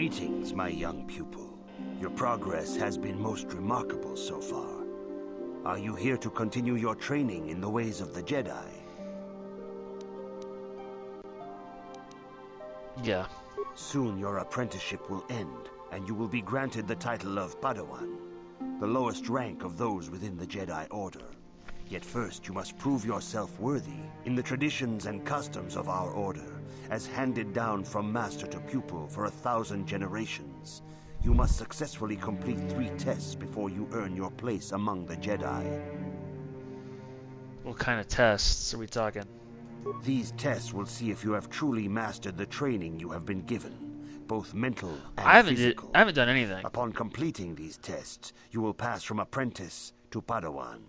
Greetings, my young pupil. Your progress has been most remarkable so far. Are you here to continue your training in the ways of the Jedi? Yeah. Soon your apprenticeship will end, and you will be granted the title of Padawan, the lowest rank of those within the Jedi Order. Yet first you must prove yourself worthy in the traditions and customs of our order, as handed down from master to pupil for 1,000 generations. You must successfully complete 3 tests before you earn your place among the Jedi. What kind of tests are we talking? These tests will see if you have truly mastered the training you have been given, both mental and physical. I haven't done anything. Upon completing these tests, you will pass from apprentice to Padawan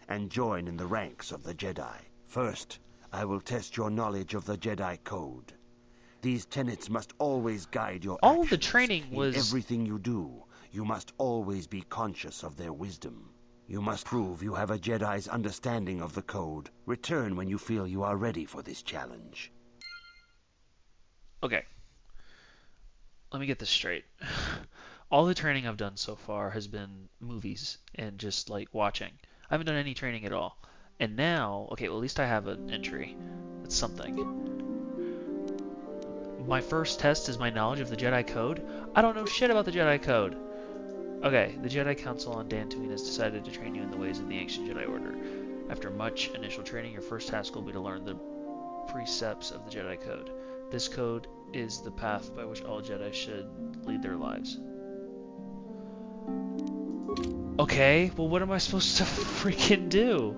and join in the ranks of the Jedi. First, I will test your knowledge of the Jedi Code. These tenets must always guide your actions. All the training was... In everything you do, you must always be conscious of their wisdom. You must prove you have a Jedi's understanding of the Code. Return when you feel you are ready for this challenge. Okay. Let me get this straight. All the training I've done so far has been movies and just like watching. I haven't done any training at all. And now, okay, well at least I have an entry. That's something. My first test is my knowledge of the Jedi Code. I don't know shit about the Jedi Code. Okay, the Jedi Council on Dantooine has decided to train you in the ways of the ancient Jedi Order. After much initial training, your first task will be to learn the precepts of the Jedi Code. This code is the path by which all Jedi should lead their lives. Okay, well what am I supposed to freaking do?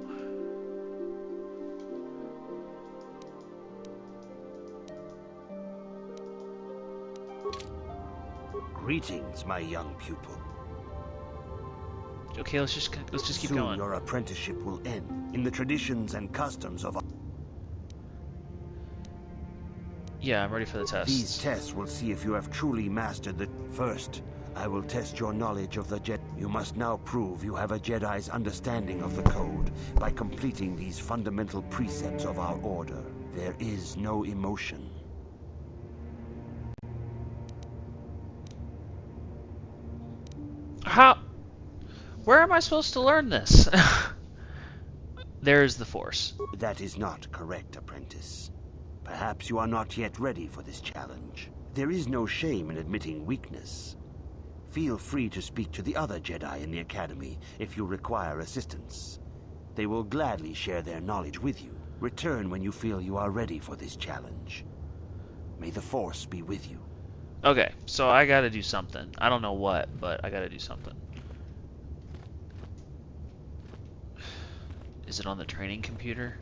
Greetings, my young pupil. Okay, let's just keep Soon going. Your apprenticeship will end in the traditions and customs of... Yeah, I'm ready for the test. These tests will see if you have truly mastered the... First, I will test your knowledge of the Jedi. You must now prove you have a Jedi's understanding of the Code by completing these fundamental precepts of our order. There is no emotion. How? Where am I supposed to learn this? There's the Force. That is not correct, apprentice. Perhaps you are not yet ready for this challenge. There is no shame in admitting weakness. Feel free to speak to the other Jedi in the Academy if you require assistance. They will gladly share their knowledge with you. Return when you feel you are ready for this challenge. May the Force be with you. Okay, so I gotta do something. I don't know what, but I gotta do something. Is it on the training computer?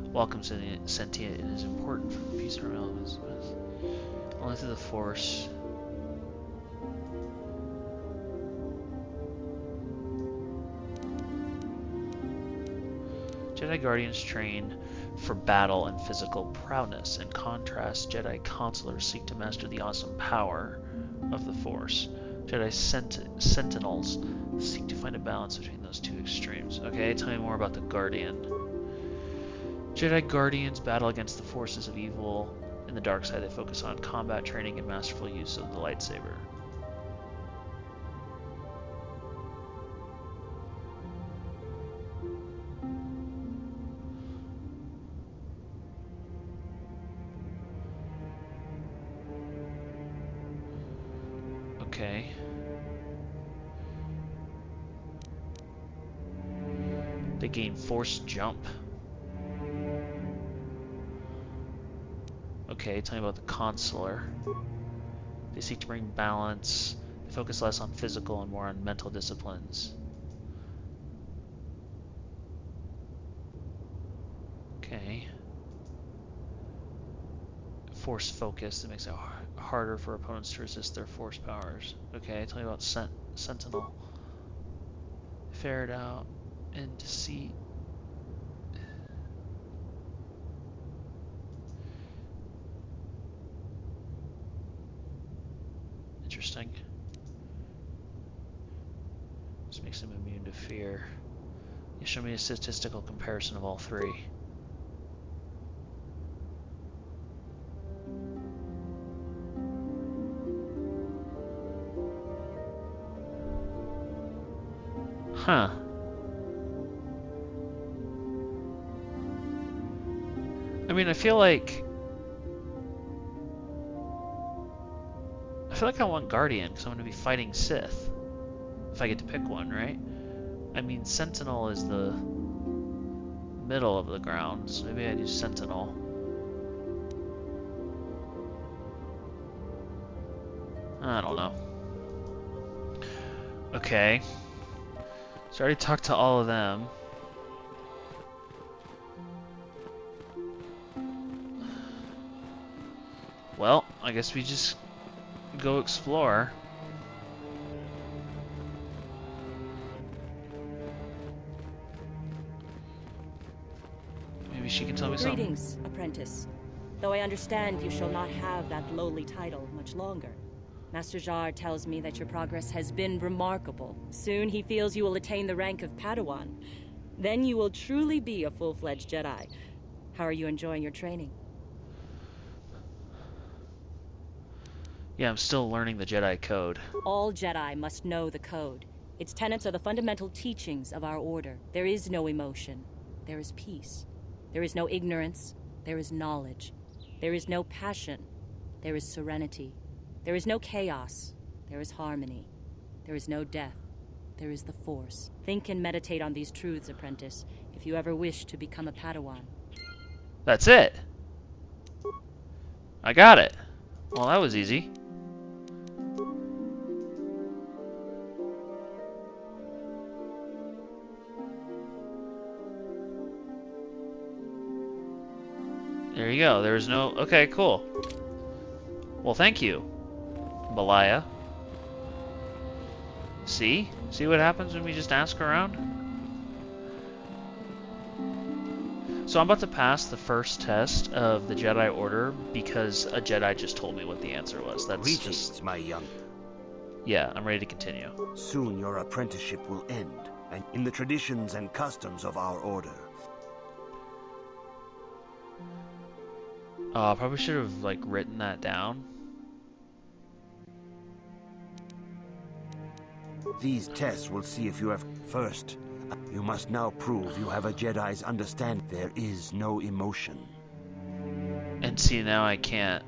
Welcome to the sentient. It is important for the peace and relevance. Only through the Force. Jedi Guardians train for battle and physical prowess. In contrast, Jedi Counselors seek to master the awesome power of the Force. Jedi Sentinels seek to find a balance between those two extremes. Okay, tell me more about the Guardian. Jedi Guardians battle against the forces of evil and the dark side. They focus on combat training and masterful use of the lightsaber. Okay. They gain force jump. Okay, tell me about the Consular. They seek to bring balance. They focus less on physical and more on mental disciplines. Okay. Force focus. It makes it harder for opponents to resist their force powers. Okay, tell me about Sentinel. Ferret out and deceit. Interesting. This makes him immune to fear. You show me a statistical comparison of all three. Huh. I mean, I feel like I want Guardian, because I'm going to be fighting Sith. If I get to pick one, right? I mean, Sentinel is the middle of the ground, so maybe I do Sentinel. I don't know. Okay. So I already talked to all of them. Well, I guess we just go explore. Maybe she can tell me something. Greetings, apprentice. Though I understand you shall not have that lowly title much longer. Master Jar tells me that your progress has been remarkable. Soon he feels you will attain the rank of Padawan. Then you will truly be a full-fledged Jedi. How are you enjoying your training? Yeah, I'm still learning the Jedi code. All Jedi must know the code. Its tenets are the fundamental teachings of our order. There is no emotion. There is peace. There is no ignorance. There is knowledge. There is no passion. There is serenity. There is no chaos. There is harmony. There is no death. There is the Force. Think and meditate on these truths, apprentice, if you ever wish to become a Padawan. That's it. I got it. Well, that was easy. There you go. There's no... Okay, cool. Well, thank you, Malaya. See? See what happens when we just ask around? So I'm about to pass the first test of the Jedi Order because a Jedi just told me what the answer was. That's Greetings, just... my young. Yeah, I'm ready to continue. Soon your apprenticeship will end, and in the traditions and customs of our order. I probably should have, like, written that down. These tests will see if you have... First, you must now prove you have a Jedi's understanding. There is no emotion. And see, now I can't.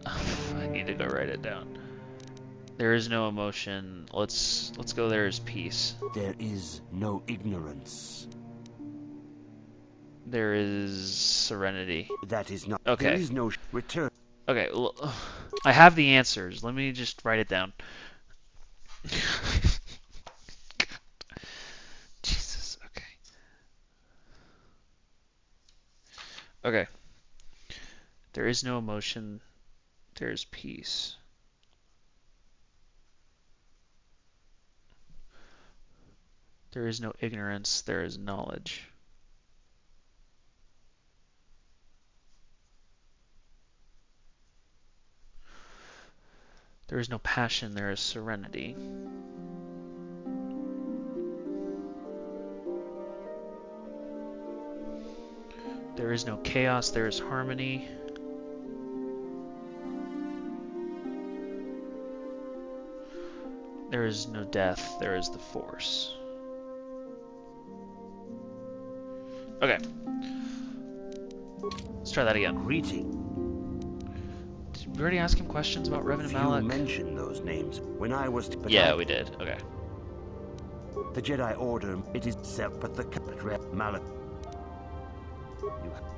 I need to go write it down. There is no emotion. Let's go. There is peace. There is no ignorance. There is serenity. That is not... Okay. There is no return. Okay, well, I have the answers. Let me just write it down. Jesus, okay. Okay. There is no emotion. There is peace. There is no ignorance. There is knowledge. There is no passion, there is serenity. There is no chaos, there is harmony. There is no death, there is the Force. Okay. Let's try that again. Greeting. Did we already ask him questions about Revan and Malak? You mentioned those names when I was... Yeah, we did. Okay. The Jedi Order, it is set, but the Malak.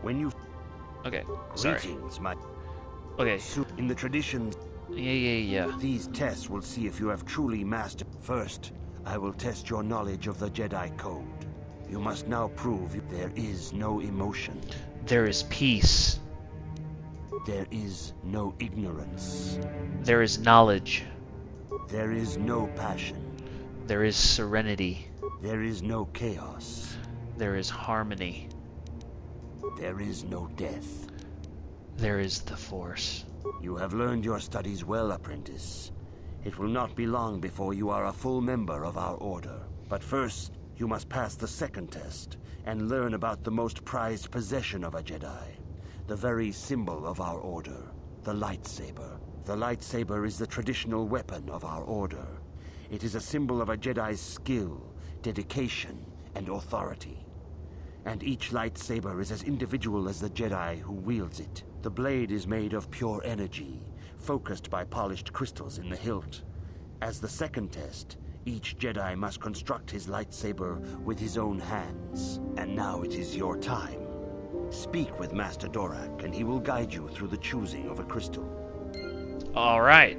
When you... Okay, sorry. Greetings, my... Okay. In the traditions... Yeah. These tests will see if you have truly mastered. First, I will test your knowledge of the Jedi Code. You must now prove there is no emotion. There is peace. There is no ignorance. There is knowledge. There is no passion. There is serenity. There is no chaos. There is harmony. There is no death. There is the Force. You have learned your studies well, apprentice. It will not be long before you are a full member of our order. But first, you must pass the second test and learn about the most prized possession of a Jedi. The very symbol of our order, the lightsaber. The lightsaber is the traditional weapon of our order. It is a symbol of a Jedi's skill, dedication, and authority. And each lightsaber is as individual as the Jedi who wields it. The blade is made of pure energy, focused by polished crystals in the hilt. As the second test, each Jedi must construct his lightsaber with his own hands. And now it is your time. Speak with Master Dorak, and he will guide you through the choosing of a crystal. All right.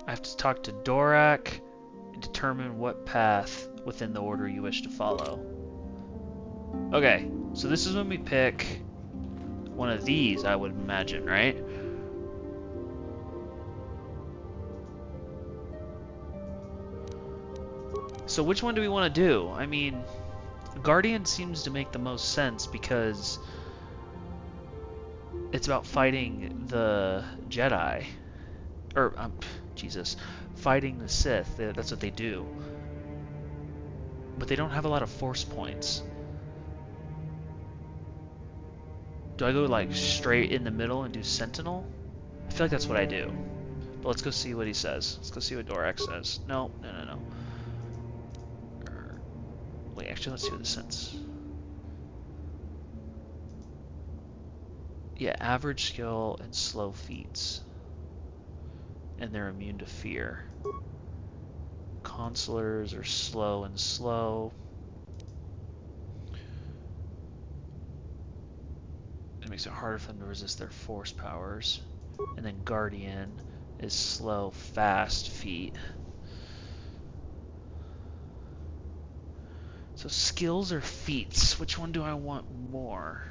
I have to talk to Dorak and determine what path within the order you wish to follow. Okay, so this is when we pick one of these, I would imagine, right? So which one do we want to do? I mean, Guardian seems to make the most sense because it's about fighting the Jedi. Or, Jesus, fighting the Sith. That's what they do. But they don't have a lot of force points. Do I go like straight in the middle and do Sentinel? I feel like that's what I do. But let's go see what he says. Let's go see what Dorak says. No. Wait, actually, let's see what this says. Yeah, average skill and slow feats. And they're immune to fear. Consulars are slow and slow. It makes it harder for them to resist their force powers. And then Guardian is slow, fast feet. So skills or feats? Which one do I want more?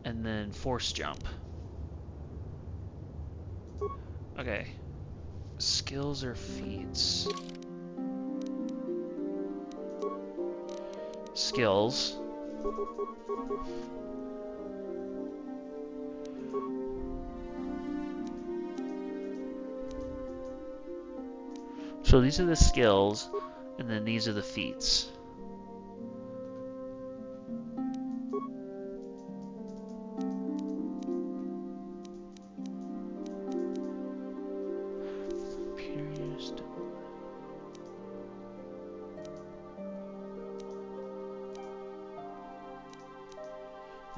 And then force jump. Okay. Skills or feats? Skills. So these are the skills, and then these are the feats.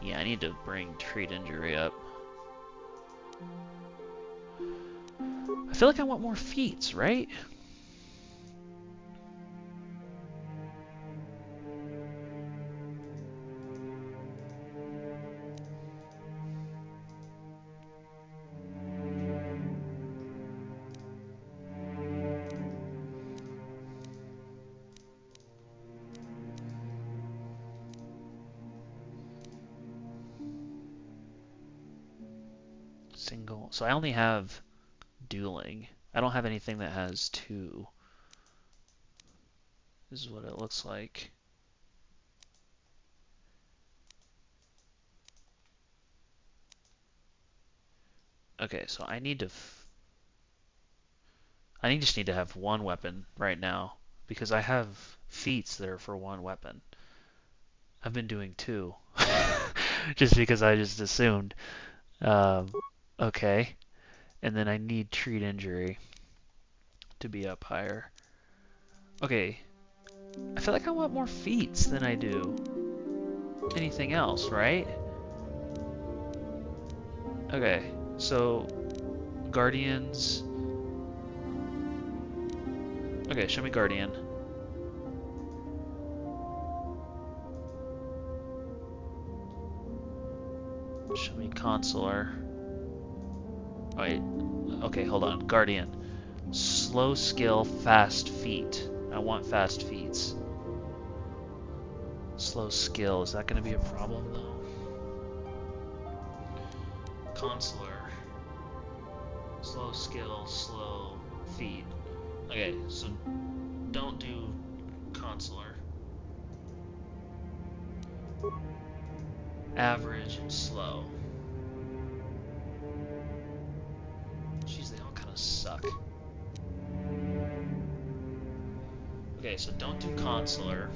Yeah, I need to bring treat injury up. I feel like I want more feats, right? Single. So I only have dueling. I don't have anything that has two. This is what it looks like. Okay, so I need to... I just need to have one weapon right now, because I have feats that are for one weapon. I've been doing two, just because I just assumed. Okay, and then I need treat injury to be up higher. Okay, I feel like I want more feats than I do anything else, right? Okay, so Guardians. Okay, show me Guardian. Show me Consular. Oh, wait. Okay, hold on. Guardian. Slow skill, fast feet. I want fast feats. Slow skill. Is that going to be a problem, though? Consular. Slow skill, slow feet. Okay, so don't do Consular. Average and slow. Jeez, they all kind of suck. Okay, so don't do Consular.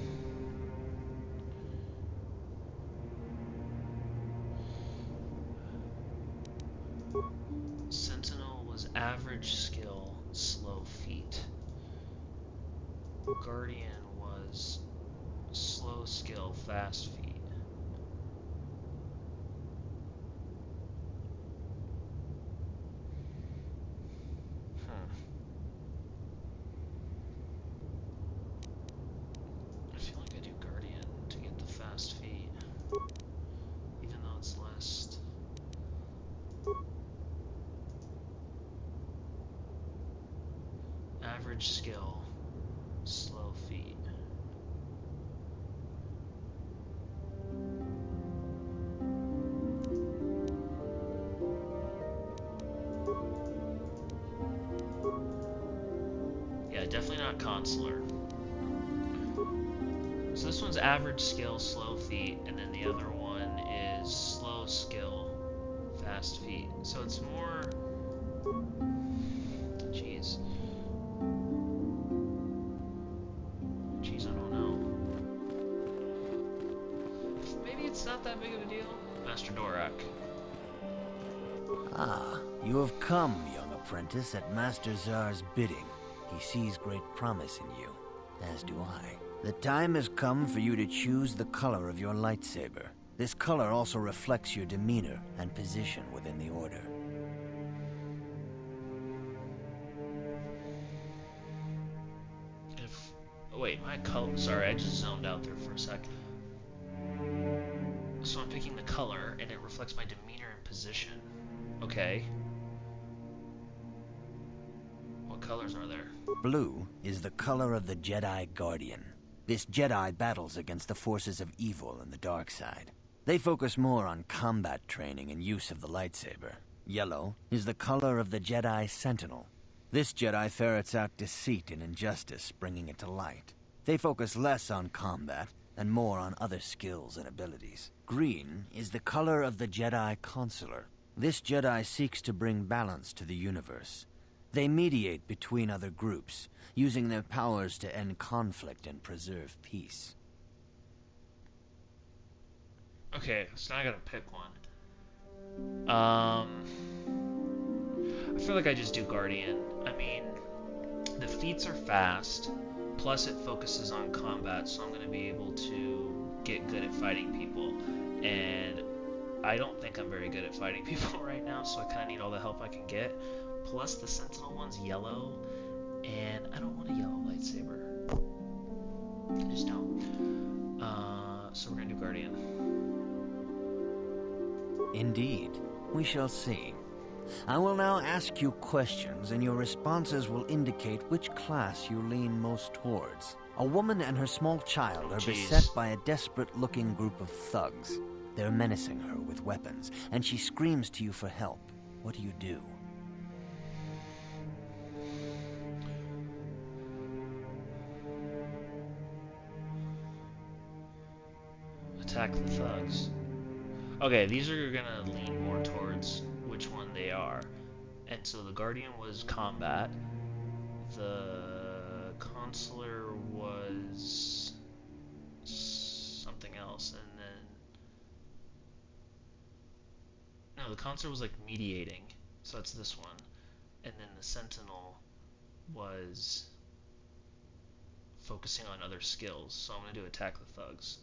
average skill, slow feet. Guardian was slow skill, fast feet. I feel like I do Guardian to get the fast feet, even though it's less. Average skill, slow feet. Yeah, definitely not consular. So this one's average skill, slow feet, and then the other one is slow skill, fast feet. So it's more... Jeez. Jeez, I don't know. Maybe it's not that big of a deal. Master Dorak. Ah, you have come, young apprentice, at Master Zar's bidding. He sees great promise in you, as do I. The time has come for you to choose the color of your lightsaber. This color also reflects your demeanor and position within the Order. Wait, my color... Sorry, I just zoned out there for a sec. So I'm picking the color, and it reflects my demeanor and position. Okay. What colors are there? Blue is the color of the Jedi Guardian. This Jedi battles against the forces of evil and the dark side. They focus more on combat training and use of the lightsaber. Yellow is the color of the Jedi Sentinel. This Jedi ferrets out deceit and injustice, bringing it to light. They focus less on combat and more on other skills and abilities. Green is the color of the Jedi Consular. This Jedi seeks to bring balance to the universe. They mediate between other groups, using their powers to end conflict and preserve peace. Okay, so now I gotta pick one. I feel like I just do Guardian. I mean, the feats are fast, plus it focuses on combat, so I'm gonna be able to get good at fighting people. And I don't think I'm very good at fighting people right now, so I kinda need all the help I can get. Plus the Sentinel one's yellow, and I don't want a yellow lightsaber. I just don't. So we're gonna do Guardian. Indeed. We shall see. I will now ask you questions, and your responses will indicate which class you lean most towards. A woman and her small child are beset by a desperate-looking group of thugs. They're menacing her with weapons, and she screams to you for help. What do you do? Attack the thugs. Okay, these are gonna lean more towards which one they are. And so the Guardian was combat. The Consular was something else. And then... No, the Consular was like mediating. So that's this one. And then the Sentinel was focusing on other skills. So I'm gonna do attack the thugs.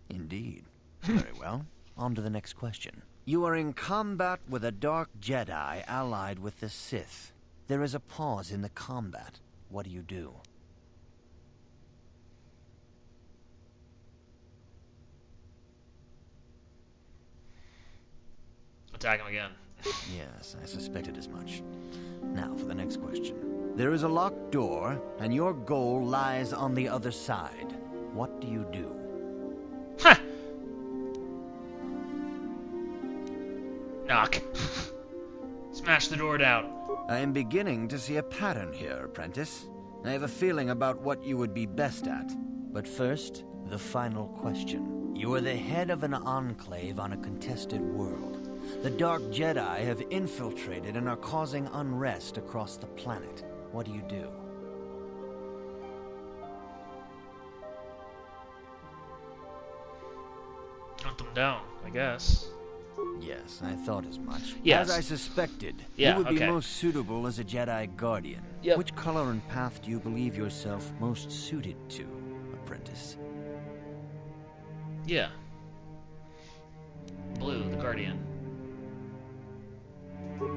Indeed. Very well. On to the next question. You are in combat with a dark Jedi allied with the Sith. There is a pause in the combat. What do you do? Attack him again. Yes, I suspected as much. Now for the next question. There is a locked door, and your goal lies on the other side. What do you do? Ha! Knock. Smash the door down. I am beginning to see a pattern here, apprentice. I have a feeling about what you would be best at. But first, the final question. You are the head of an enclave on a contested world. The Dark Jedi have infiltrated and are causing unrest across the planet. What do you do? Hunt them down, I guess. Yes, I thought as much. Yes. As I suspected, Yeah, you would be okay. most suitable as a Jedi Guardian. Yep. Which color and path do you believe yourself most suited to, apprentice? Yeah. Blue, the Guardian.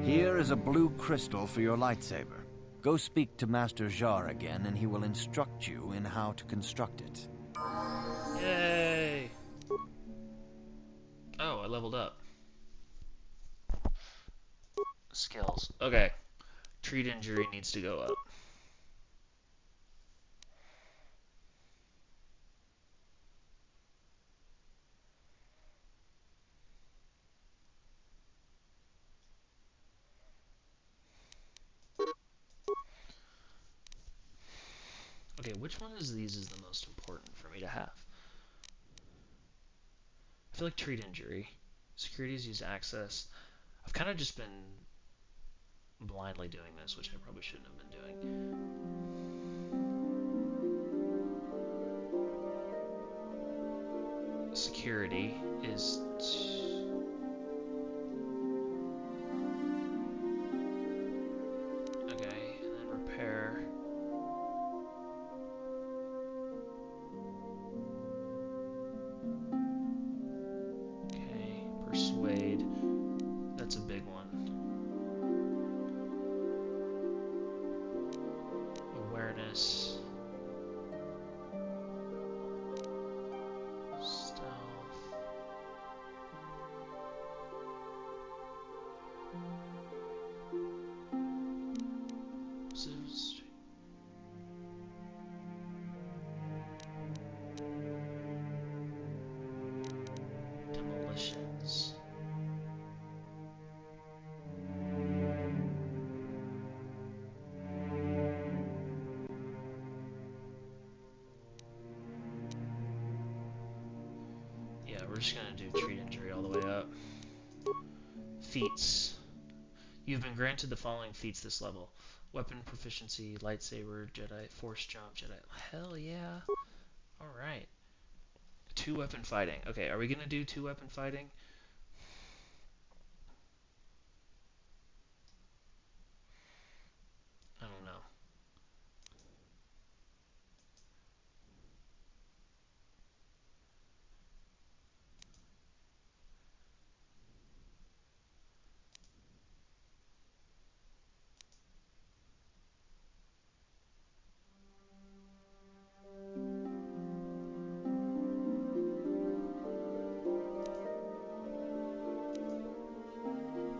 Here is a blue crystal for your lightsaber. Go speak to Master Jar again, and he will instruct you in how to construct it. Yay! Oh, I leveled up. Skills. Okay. Treat injury needs to go up. Okay, which one of these is the most important for me to have? I feel like treat injury. Securities use access. I've kind of just been blindly doing this, which I probably shouldn't have been doing. Security is... Okay, and then repair. Okay, persuade. That's a big one. Awareness. Stealth. Demolitions. Yeah, we're just gonna do treat injury all the way up. Feats. You've been granted the following feats this level. Weapon proficiency, lightsaber, Jedi, force jump, Jedi. Hell yeah. Alright. 2-weapon fighting. Okay, are we gonna do 2-weapon fighting? I don't know.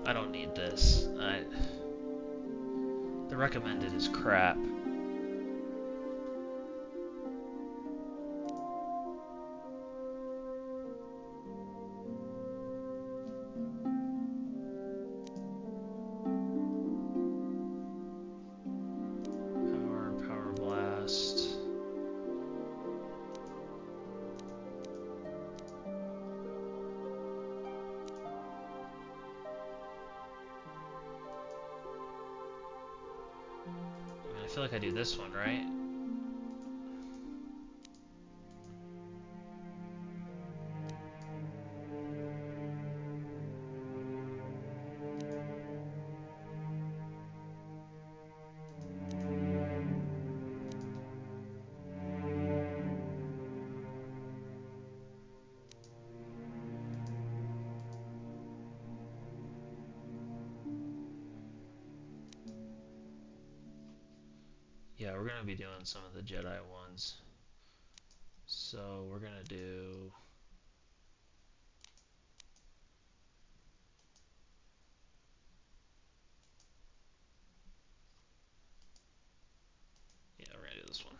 I don't need this. The recommended is crap. Power blast. I feel like I do this one, right? Yeah, we're going to be doing some of the Jedi ones. So we're going to do... Yeah, we're going to do this one.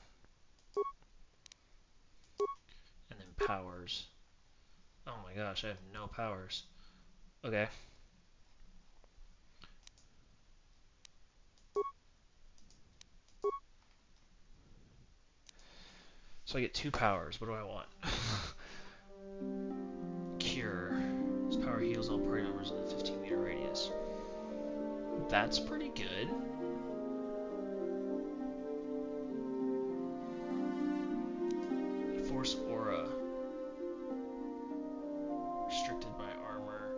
And then powers. Oh my gosh, I have no powers. Okay. So I get 2 powers. What do I want? Cure. This power heals all party members in a 15-meter radius. That's pretty good. Force aura. Restricted by armor.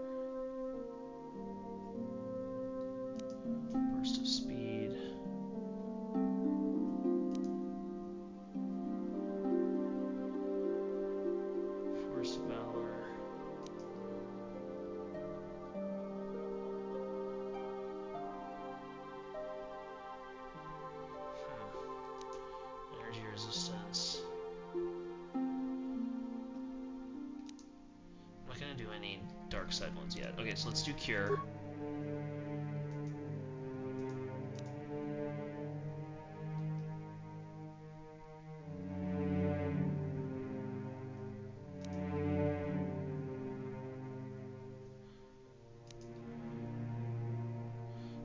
side ones yet. Okay, so let's do Cure.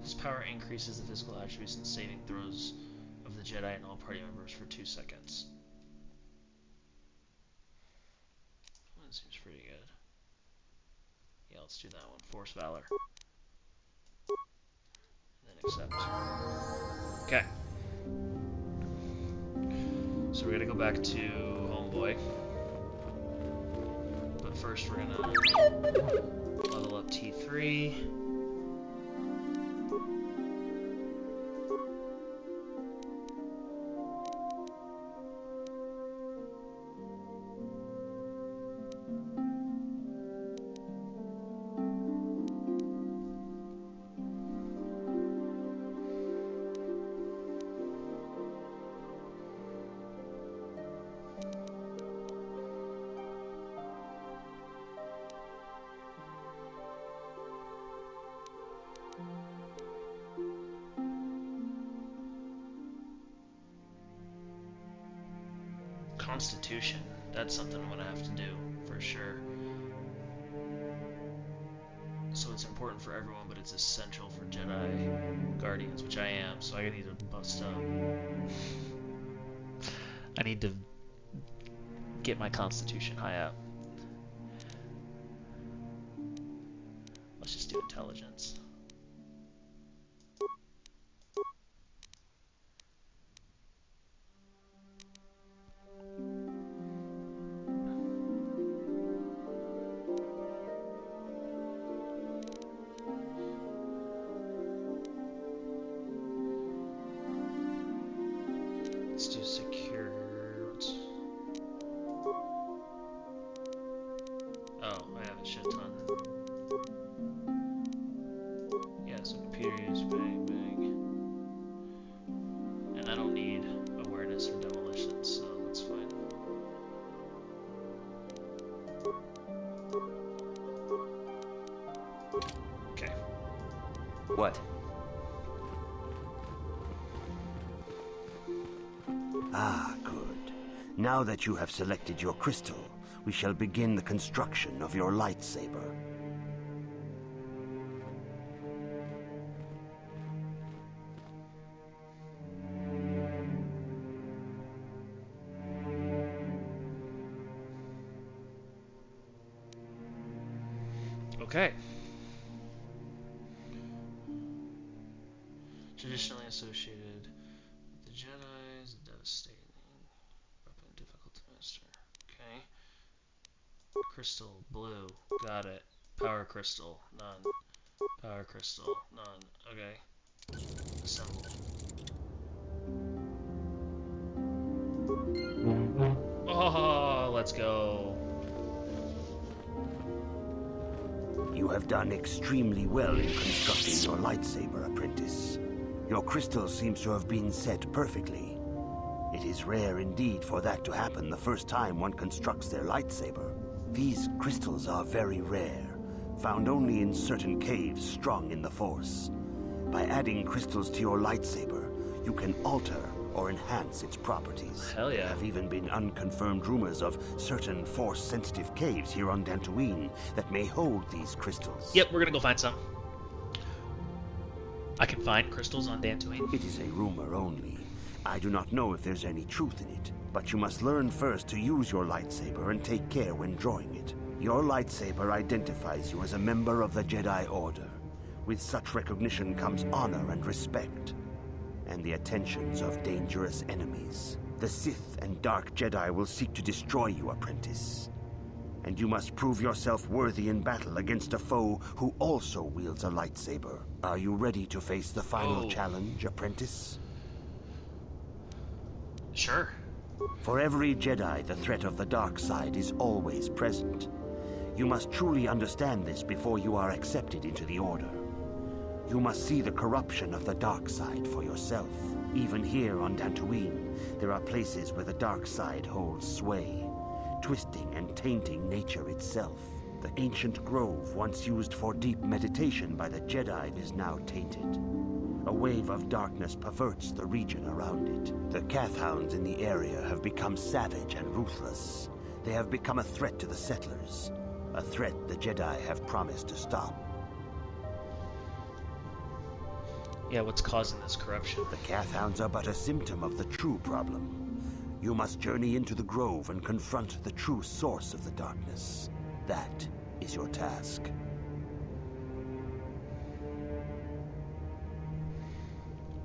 This power increases the physical attributes and saving throws of the Jedi and all party members for 2 seconds. That seems pretty good. Yeah, let's do that one. Force Valor. And then accept. Okay. So we're gonna go back to Homeboy. But first we're gonna level up T3. Constitution. That's something I'm gonna have to do for sure. So it's important for everyone, but it's essential for Jedi Guardians, which I am. So I need to bust up. I need to get my Constitution high up. Let's just do intelligence. Let's do secure. Oh, I have a shit ton. Yeah, so computer use, bang, bang. And I don't need awareness for demolition, so that's fine. Okay. What? Ah, good. Now that you have selected your crystal, we shall begin the construction of your lightsaber. Okay. Traditionally associated with the Jedi is devastating. Weapon difficult to master. Okay. Crystal, blue. Got it. Power crystal, none. Power crystal, none. Okay. Assemble. Oh, let's go. You have done extremely well in constructing your lightsaber, apprentice. Your crystal seems to have been set perfectly. It is rare indeed for that to happen the first time one constructs their lightsaber. These crystals are very rare, found only in certain caves strung in the Force. By adding crystals to your lightsaber, you can alter or enhance its properties. Hell yeah. There have even been unconfirmed rumors of certain Force-sensitive caves here on Dantooine that may hold these crystals. Yep, we're gonna go find some. I can find crystals on Dantooine. It is a rumor only. I do not know if there's any truth in it, but you must learn first to use your lightsaber and take care when drawing it. Your lightsaber identifies you as a member of the Jedi Order. With such recognition comes honor and respect, and the attentions of dangerous enemies. The Sith and Dark Jedi will seek to destroy you, apprentice. And you must prove yourself worthy in battle against a foe who also wields a lightsaber. Are you ready to face the final challenge, apprentice? Sure. For every Jedi, the threat of the dark side is always present. You must truly understand this before you are accepted into the Order. You must see the corruption of the dark side for yourself. Even here on Dantooine, there are places where the dark side holds sway, twisting and tainting nature itself. The ancient grove, once used for deep meditation by the Jedi, is now tainted. A wave of darkness perverts the region around it. The Kathhounds in the area have become savage and ruthless. They have become a threat to the settlers. A threat the Jedi have promised to stop. Yeah, what's causing this corruption? The Kathhounds are but a symptom of the true problem. You must journey into the grove and confront the true source of the darkness. That is your task.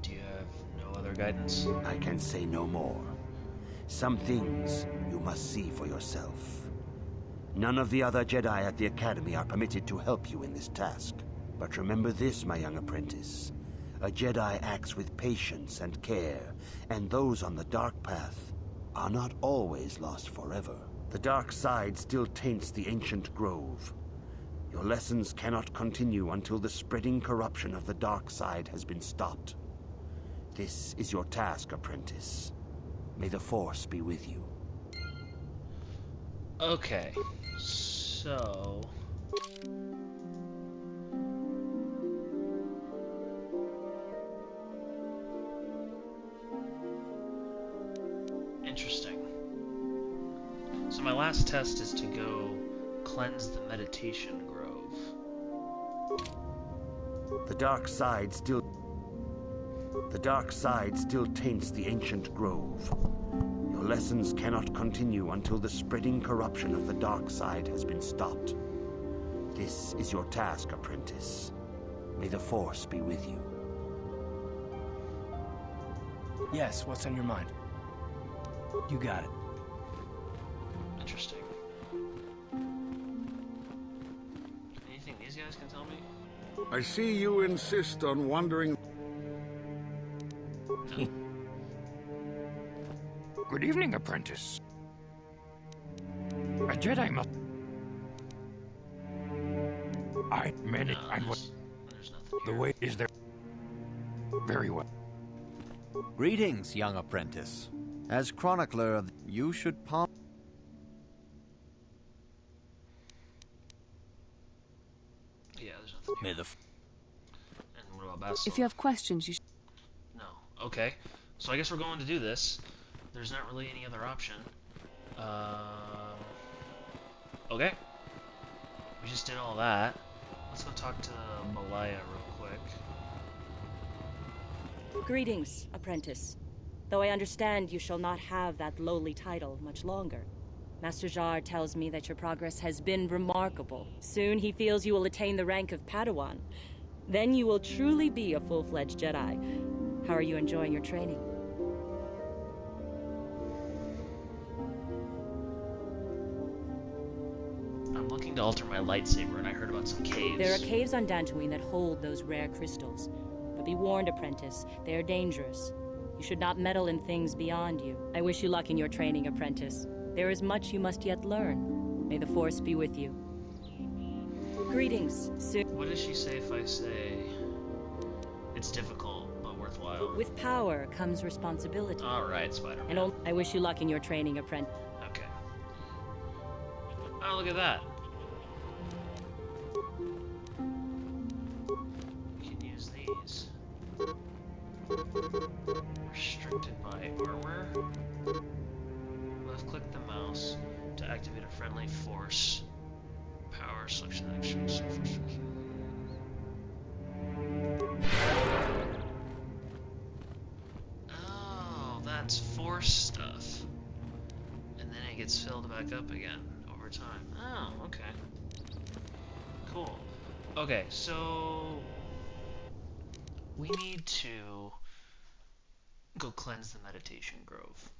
Do you have no other guidance? I can say no more. Some things you must see for yourself. None of the other Jedi at the Academy are permitted to help you in this task. But remember this, my young apprentice. A Jedi acts with patience and care, and those on the dark path are not always lost forever. The dark side still taints the ancient grove. Your lessons cannot continue until the spreading corruption of the dark side has been stopped. This is your task, apprentice. May the Force be with you. Okay, so... Interesting. So my last test is to go cleanse the meditation grove. The dark side still taints the ancient grove. Your lessons cannot continue until the spreading corruption of the dark side has been stopped. This is your task, apprentice. May the Force be with you. Yes, what's on your mind? You got it. Interesting. Anything these guys can tell me? I see you insist on wandering. Good evening, apprentice. A Jedi must... I meant it. No, I was... there's nothing The here. way is there. Very well. Greetings, young apprentice. As chronicler of... You should palm... Yeah, there's nothing here. May the... And what about Basil? If you have questions, you should... No. Okay. So I guess we're going to do this. There's not really any other option. Okay. We just did all that. Let's go talk to Malaya real quick. Greetings, apprentice. Though I understand you shall not have that lowly title much longer. Master Jar tells me that your progress has been remarkable. Soon he feels you will attain the rank of Padawan. Then you will truly be a full-fledged Jedi. How are you enjoying your training? I'm looking to alter my lightsaber, and I heard about some caves. There are caves on Dantooine that hold those rare crystals. But be warned, apprentice, they are dangerous. You should not meddle in things beyond you. I wish you luck in your training, apprentice. There is much you must yet learn. May the Force be with you. Greetings, Sir. What does she say if I say it's difficult but worthwhile? With power comes responsibility. Alright, Spider-Man. And I wish you luck in your training, apprentice. Okay. Oh, look at that. You can use these. Restricted by armor. Left-click the mouse to activate a friendly force. Power selection actions. Oh, that's force stuff. And then it gets filled back up again over time. Oh, okay. Cool. Okay, so we need to go cleanse the meditation grove.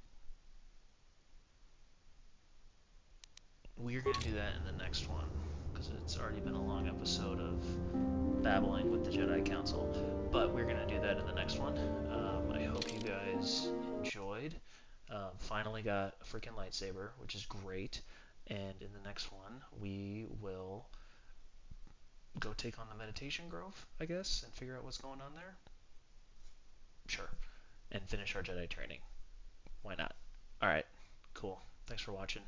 We're going to do that in the next one, because it's already been a long episode of babbling with the Jedi Council. But we're going to do that in the next one. I hope you guys enjoyed. Finally got a freaking lightsaber, which is great. And in the next one, we will go take on the meditation grove, I guess, and figure out what's going on there. Sure. And finish our Jedi training. Why not? Alright, cool. Thanks for watching.